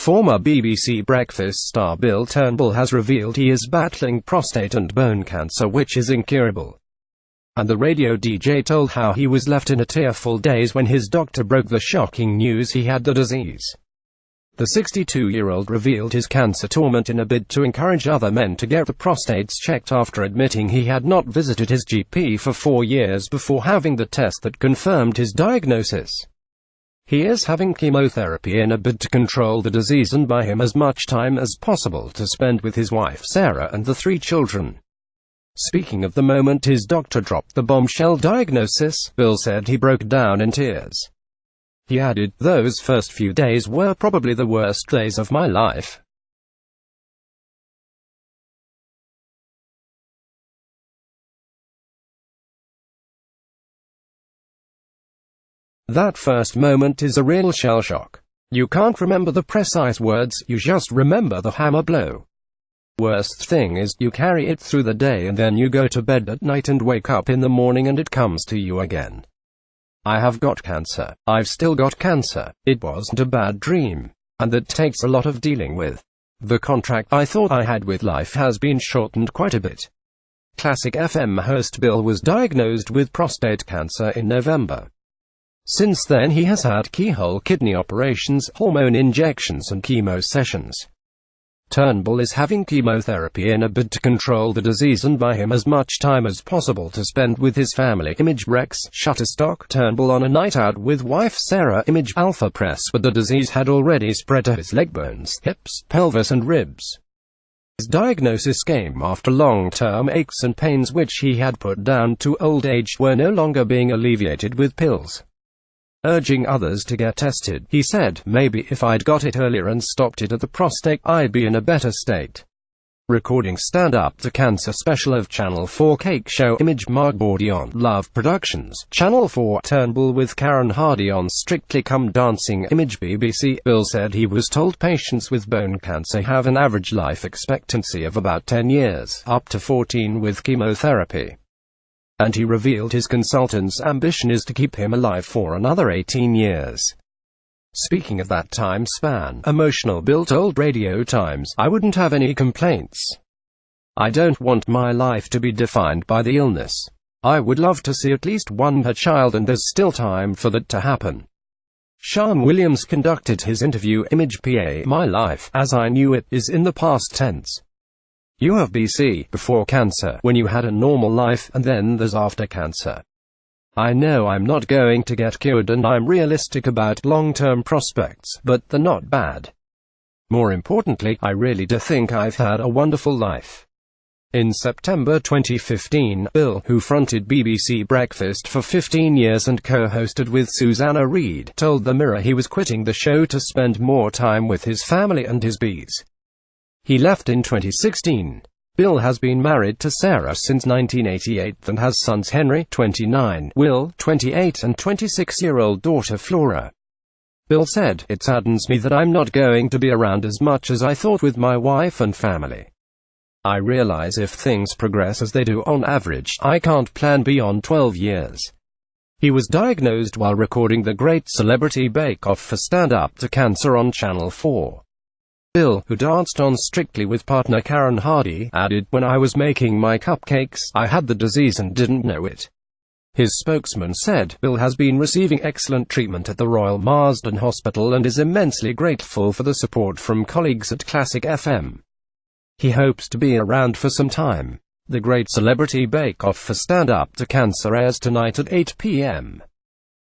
Former BBC Breakfast star Bill Turnbull has revealed he is battling prostate and bone cancer, which is incurable. And the radio DJ told how he was left in a tearful daze when his doctor broke the shocking news he had the disease. The 62-year-old revealed his cancer torment in a bid to encourage other men to get the prostates checked after admitting he had not visited his GP for 4 years before having the test that confirmed his diagnosis. He is having chemotherapy in a bid to control the disease and buy him as much time as possible to spend with his wife Sarah and the 3 children. Speaking of the moment his doctor dropped the bombshell diagnosis, Bill said he broke down in tears. He added, "Those first few days were probably the worst days of my life. That first moment is a real shell shock. You can't remember the precise words, you just remember the hammer blow. Worst thing is, you carry it through the day and then you go to bed at night and wake up in the morning and it comes to you again. I have got cancer. I've still got cancer. It wasn't a bad dream. And that takes a lot of dealing with. The contract I thought I had with life has been shortened quite a bit." Classic FM host Bill was diagnosed with prostate cancer in November. Since then he has had keyhole kidney operations, hormone injections and chemo sessions. Turnbull is having chemotherapy in a bid to control the disease and buy him as much time as possible to spend with his family. Image Rex, Shutterstock. Turnbull on a night out with wife Sarah. Image Alpha Press. But the disease had already spread to his leg bones, hips, pelvis and ribs. His diagnosis came after long-term aches and pains which he had put down to old age were no longer being alleviated with pills. Urging others to get tested, he said, "Maybe if I'd got it earlier and stopped it at the prostate, I'd be in a better state." Recording Stand Up to Cancer special of Channel 4 Cake Show. Image Mark Bordy on Love Productions, Channel 4. Turnbull with Karen Hardy on Strictly Come Dancing. Image BBC. Bill said he was told patients with bone cancer have an average life expectancy of about 10 years, up to 14 with chemotherapy. And he revealed his consultant's ambition is to keep him alive for another 18 years. Speaking of that time span, emotional Bill told Radio Times, "I wouldn't have any complaints. I don't want my life to be defined by the illness. I would love to see at least one per child and there's still time for that to happen." Sean Williams conducted his interview. Image PA. "My life, as I knew it, is in the past tense. You have BC, before cancer, when you had a normal life, and then there's after cancer. I know I'm not going to get cured and I'm realistic about long-term prospects, but they're not bad. More importantly, I really do think I've had a wonderful life." In September 2015, Bill, who fronted BBC Breakfast for 15 years and co-hosted with Susanna Reid, told The Mirror he was quitting the show to spend more time with his family and his bees. He left in 2016. Bill has been married to Sarah since 1988 and has sons Henry, 29, Will, 28 and 26-year-old daughter Flora. Bill said, "It saddens me that I'm not going to be around as much as I thought with my wife and family. I realize if things progress as they do on average, I can't plan beyond 12 years." He was diagnosed while recording the Great Celebrity Bake Off for Stand Up to Cancer on Channel 4. Bill, who danced on Strictly with partner Karen Hardy, added, "When I was making my cupcakes, I had the disease and didn't know it." His spokesman said, Bill has been receiving excellent treatment at the Royal Marsden Hospital and is immensely grateful for the support from colleagues at Classic FM. He hopes to be around for some time. The Great Celebrity Bake Off for Stand Up to Cancer airs tonight at 8 p.m.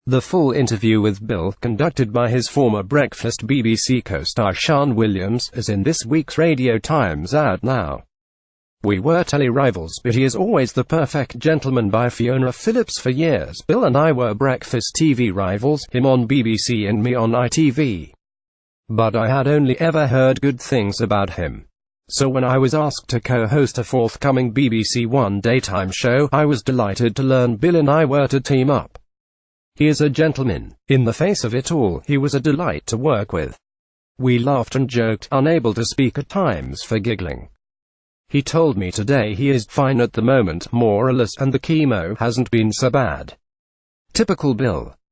The full interview with Bill, conducted by his former Breakfast BBC co-star Sean Williams, is in this week's Radio Times, out now. "We were tele-rivals, but he is always the perfect gentleman" by Fiona Phillips. "For years, Bill and I were breakfast TV rivals, him on BBC and me on ITV. But I had only ever heard good things about him. So when I was asked to co-host a forthcoming BBC One daytime show, I was delighted to learn Bill and I were to team up. He is a gentleman. In the face of it all, he was a delight to work with. We laughed and joked, unable to speak at times for giggling. He told me today he is fine at the moment, more or less, and the chemo hasn't been so bad." Typical Bill.